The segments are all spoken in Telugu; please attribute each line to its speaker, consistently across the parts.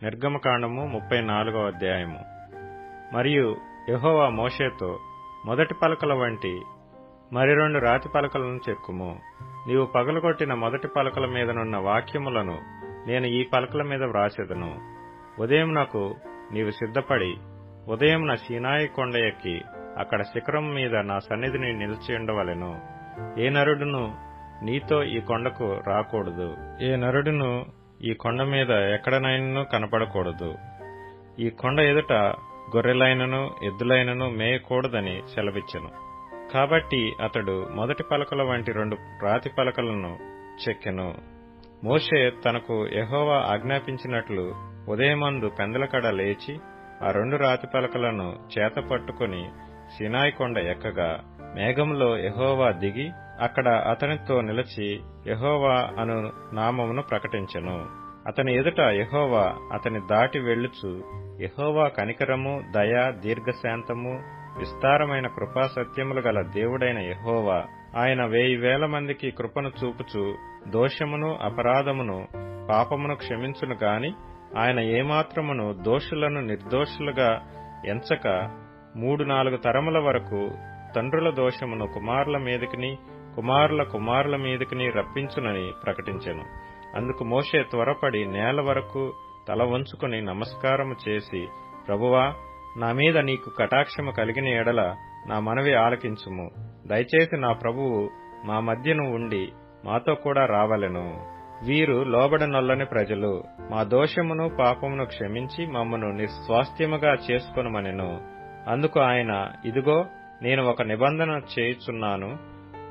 Speaker 1: నిర్గమకాండము 34వ అధ్యాయము. మరియు యెహోవా మోషేతో, మొదటి పలకల వంటి మరి 2 రాతి పలకలను చెక్కుము. నీవు పగలగొట్టిన మొదటి పలకల మీదనున్న వాక్యములను నేను ఈ పలకల మీద వ్రాసెదను. ఉదయమునకు నీవు సిద్ధపడి ఉదయమున సీనాయి కొండ ఎక్కి అక్కడ శిఖరం మీద నా సన్నిధిని నిలిచియుండవలెను. ఏ నరుడును నీతో ఈ కొండకు రాకూడదు, ఏ నరుడును ఈ కొండ మీద ఎక్కడనైనను కనపడకూడదు. ఈ కొండ ఎదుట గొర్రెలైనను ఎద్దులైనను మేయకూడదని సెలవిచ్చెను. కాబట్టి అతడు మొదటి పలకల వంటి 2 రాతి పలకలను చెక్కెను. మోషే తనకు యెహోవా ఆజ్ఞాపించినట్లు ఉదయమందు పెందలకడ లేచి ఆ 2 రాతి పలకలను చేత పట్టుకుని సీనాయి కొండ ఎక్కగా, మేఘంలో యెహోవా దిగి అక్కడ అతనితో నిలిచి యెహోవా అను నామమును ప్రకటించెను. అతని ఎదుట యెహోవా అతని దాటి వెళ్ళుచు, యెహోవా కనికరము, దయ, దీర్ఘశాంతము, విస్తారమైన కృపా సత్యములు గల దేవుడైన యెహోవా, ఆయన 1000 మందికి కృపను చూపుచు దోషమును, అపరాధమును, పాపమును క్షమించును గాని ఆయన ఏమాత్రమును దోషులను నిర్దోషులుగా ఎంచక 3-4 తరముల వరకు తండ్రుల దోషమును కుమారుల మీదికిని కుమారుల కుమారుల మీదికిని రప్పించునని ప్రకటించెను. అందుకు మోషే త్వరపడి నేల వరకు తల వంచుకుని నమస్కారము చేసి, ప్రభువా, నా మీద నీకు కటాక్షము కలిగిన ఎడల నా మనవి ఆలకించుము. దయచేసి నా ప్రభువు మా మధ్యను ఉండి మాతో కూడా రావలెను. వీరు లోబడనొల్లని ప్రజలు, మా దోషమును పాపమును క్షమించి మమ్మను నిస్వాస్థ్యముగా చేసుకొనుమనెను. అందుకు ఆయన, ఇదిగో నేను ఒక నిబంధన చేయుచున్నాను.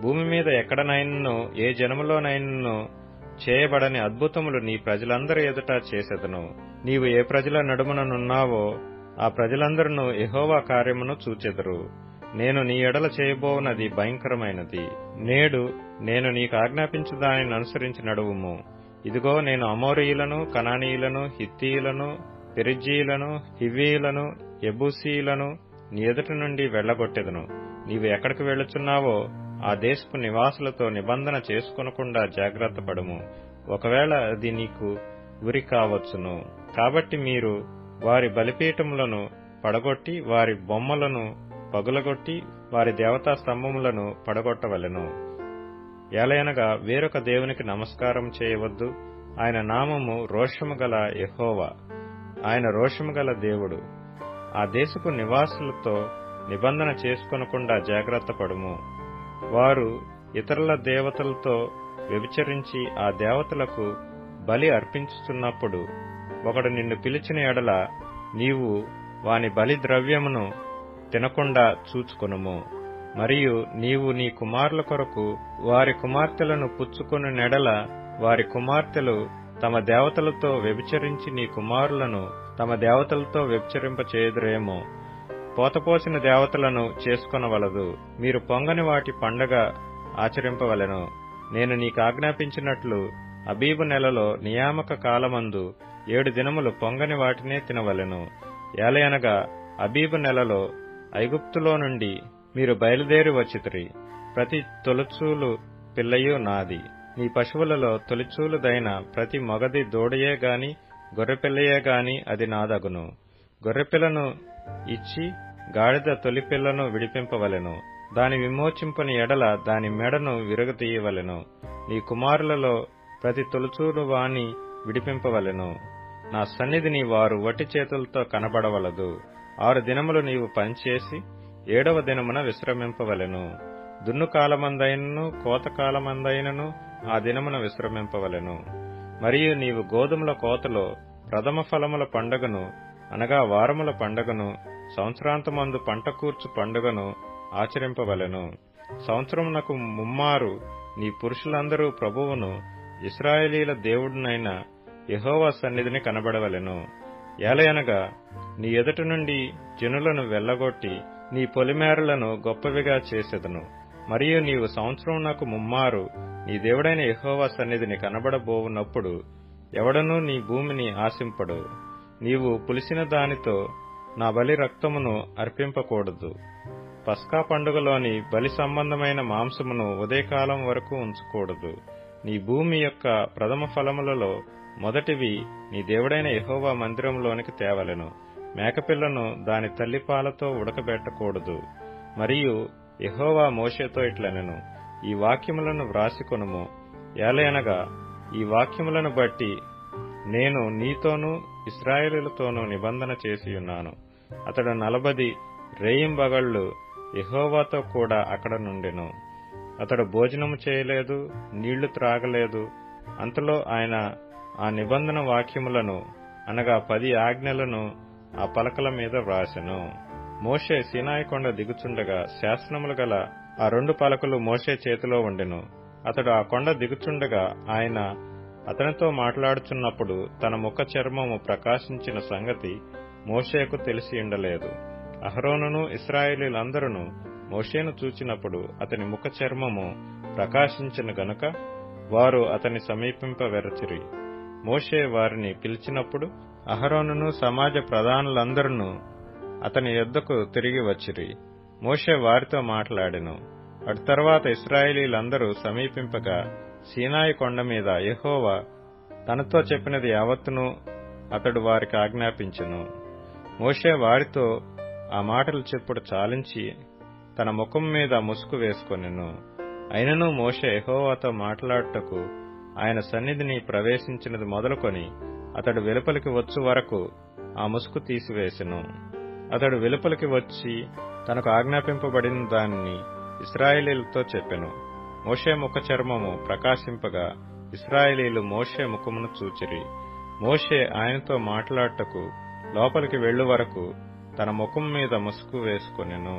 Speaker 1: భూమి మీద ఎక్కడనైనను ఏ జనములోనైనను చేయబడని అద్భుతములు నీ ప్రజలందరి ఎదుట చేసెదను. నీవు ఏ ప్రజల నడుమనున్నావో ఆ ప్రజలందరూ యెహోవా కార్యమును చూచెదరు. నేను నీ ఎడల చేయబోవునది భయంకరమైనది. నేడు నేను నీకు ఆజ్ఞాపించు దానిని అనుసరించి నడువుము. ఇదిగో నేను అమోరీయులను, కనానీయులను, హిత్తీయులను, పెరిజ్జీయులను, హివ్వీయులను, యెబూసీయులను నీ ఎదుట నుండి వెళ్లగొట్టెదను. నీవు ఎక్కడికి వెళ్లుచున్నావో ఆ దేశపు నివాసులతో నిబంధన చేసుకొనకుండా జాగ్రత్త పడుము. ఒకవేళ అది నీకు ఉరి కావచ్చును. కాబట్టి మీరు వారి బలిపీఠములను పడగొట్టి వారి బొమ్మలను పగులగొట్టి వారి దేవతా స్తంభములను పడగొట్టవలెను. ఏలయనగా వేరొక దేవునికి నమస్కారం చేయవద్దు. ఆయన నామము రోషము గల యెహోవా, ఆయన రోషము గల దేవుడు. ఆ దేశపు నివాసులతో నిబంధన చేసుకొనకుండా జాగ్రత్త పడుము. వారు ఇతరుల దేవతలతో వ్యభిచరించి ఆ దేవతలకు బలి అర్పించుచున్నప్పుడు ఒకడు నిన్ను పిలిచిన ఎడల నీవు వాని బలి ద్రవ్యమును తినకుండా చూచుకొనుము. మరియు నీవు నీ కుమారుల కొరకు వారి కుమార్తెలను పుచ్చుకొను నెడల వారి కుమార్తెలు తమ దేవతలతో వ్యభిచరించి నీ కుమారులను తమ దేవతలతో వ్యభిచరింపచేయుదురేమో. పోతపోసిన దేవతలను చేసుకొనవలదు. మీరు పొంగని వాటి పండగ ఆచరింపవలెను. నేను నీకు ఆజ్ఞాపించినట్లు అబీబు నెలలో నియామక కాలమందు 7 దినములు పొంగని వాటినే తినవలెను. ఏలయనగా అబీబు నెలలో ఐగుప్తులో నుండి మీరు బయలుదేరి వచ్చితిరి. ప్రతి తొలిచూలు పిల్లయు నాది. నీ పశువులలో తొలిచూలుదైన ప్రతి మొగది దూడయే గాని గొర్రెపిల్లయే గాని అది నాదగును. గొర్రెపిల్లను ఇచ్చి గాడిద తొలిపిల్లను విడిపింపవలెను. దాని విమోచింపని ఎడల దాని మెడను విరగతీయవలెను. నీ కుమారులలో ప్రతి తొలిచూలు వాని విడిపింపవలెను. నా సన్నిధిని వారు వట్టి చేతులతో కనబడవలదు. 6 దినములు నీవు పనిచేసి 7వ దినమున విశ్రమింపవలెను. దున్ను కాలమందైనను కోత కాలమందైనను ఆ దినమున విశ్రమింపవలెను. మరియు నీవు గోధుమల కోతలో ప్రథమ ఫలముల పండుగను అనగా వారముల పండుగను, సంవత్సరాంతమందు పంట కూర్చు పండుగను ఆచరింపవలెను. సంవత్సరమునకు ముమ్మారు నీ పురుషులందరూ ప్రభువును ఇశ్రాయేలీల దేవుడునైన యెహోవా సన్నిధిని కనబడవలెను. ఏలయనగా నీ ఎదుట నుండి జనులను వెళ్లగొట్టి నీ పొలిమేరలను గొప్పవిగా చేసెదను. మరియు నీవు సంవత్సరమునకు ముమ్మారు నీ దేవుడైన యెహోవా సన్నిధిని కనబడబోవునప్పుడు ఎవడనూ నీ భూమిని ఆశింపడు. నీవు పులిసిన దానితో నా బలి రక్తమును అర్పింపకూడదు. పస్కా పండుగలోని బలి సంబంధమైన మాంసమును ఉదయకాలం వరకు ఉంచకూడదు. నీ భూమి యొక్క ప్రథమ ఫలములలో మొదటివి నీ దేవుడైన యెహోవా మందిరంలోనికి తేవలెను. మేకపిల్లను దాని తల్లిపాలతో ఉడకబెట్టకూడదు. మరియు యెహోవా మోషేతో ఇట్లనెను, ఈ వాక్యములను వ్రాసికొనుము. ఏలయనగా ఈ వాక్యములను బట్టి నేను నీతోనూ ఇశ్రాయేలులతోనూ నిబంధన చేసియున్నాను. అతడు 40 రేయింబగళ్లు యెహోవాతో కూడా అక్కడ నుండెను. అతడు భోజనము చేయలేదు, నీళ్లు త్రాగలేదు. అంతలో ఆయన ఆ నిబంధన వాక్యములను అనగా 10 ఆజ్ఞలను ఆ పలకల మీద వ్రాసెను. మోషే సీనాయి కొండ దిగుచుండగా శాసనములు గల ఆ 2 పలకలు మోషే చేతిలో ఉండెను. అతడు ఆ కొండ దిగుచుండగా ఆయన అతనితో మాట్లాడుచున్నప్పుడు తన ముఖ చర్మము ప్రకాశించిన సంగతి మోషేకు తెలిసి ఉండలేదు. అహరోనును ఇశ్రాయేలీయులందరూ మోషేను చూచినప్పుడు అతని ముఖ చర్మము ప్రకాశించిన గనుక వారు అతని సమీపింపవెరచిరి. మోషే వారిని పిలిచినప్పుడు అహరోనును సమాజ ప్రధానులందరూ అతని యొద్దకు తిరిగి వచ్చిరి. మోషే వారితో మాట్లాడెను. అటు తర్వాత ఇశ్రాయేలీయులందరూ సమీపింపగా సీనాయి కొండ మీద యెహోవా తనతో చెప్పినది యావత్తును అతడు వారికి ఆజ్ఞాపించెను. మోషే వారితో ఆ మాటలు చెప్పుడు చాలించి తన ముఖం మీద ముసుగు వేసుకొనెను. అయినను మోషే యెహోవాతో మాట్లాడుటకు ఆయన సన్నిధిని ప్రవేశించినది మొదలుకొని అతడు వెలుపలికి వచ్చు వరకు ఆ ముసుగు తీసివేసెను. అతడు వెలుపలికి వచ్చి తనకు ఆజ్ఞాపింపబడిన దానిని ఇశ్రాయేలీయులతో చెప్పెను. మోషే ముఖ చర్మము ప్రకాశింపగా ఇశ్రాయేలీయులు మోషే ముఖమును చూచిరి. మోషే ఆయనతో మాట్లాడుటకు లోపలికి వెళ్ళు వరకు తన ముఖం మీద ముసుగు వేసుకొనెను.